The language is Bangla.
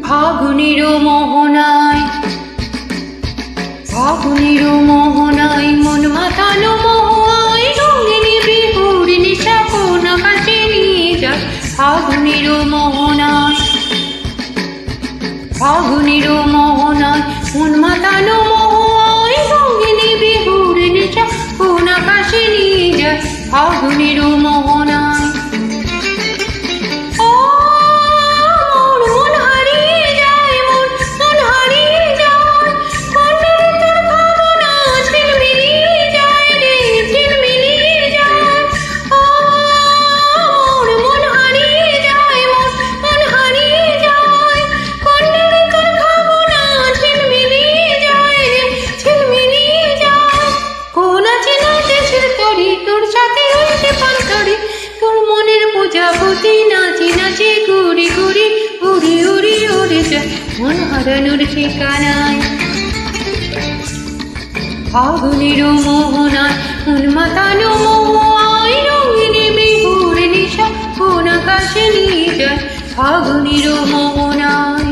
ফাগুনের মোহনায়, ফাগুনের মোহনায় মন মাতানো মোহায়, রঙিনী বিহুর নিশা কোন আকাশে নিয়ে যায়। ফাগুনের মোহনায়, ফাগুনের মোহনায় মন মাতানো মোহায়, রঙিনী বিহুর নিশা কোন আকাশে নিয়ে যায়। ফাগুনের মোহনায় তোর সাথে হইতে পান্তরে, তোর মনের প্রজাপতি নাচি নাচি ঘুরি ঘুরি উড়ি উড়ি উড়ে যায় মন হারানোর ঠিকানায়। ফাগুনের মোহনায় মন মাতানো মোহায়, রঙিনী বিহুর নিশা কোন আকাশে নিয়ে যায়। ফাগুনের মোহনায়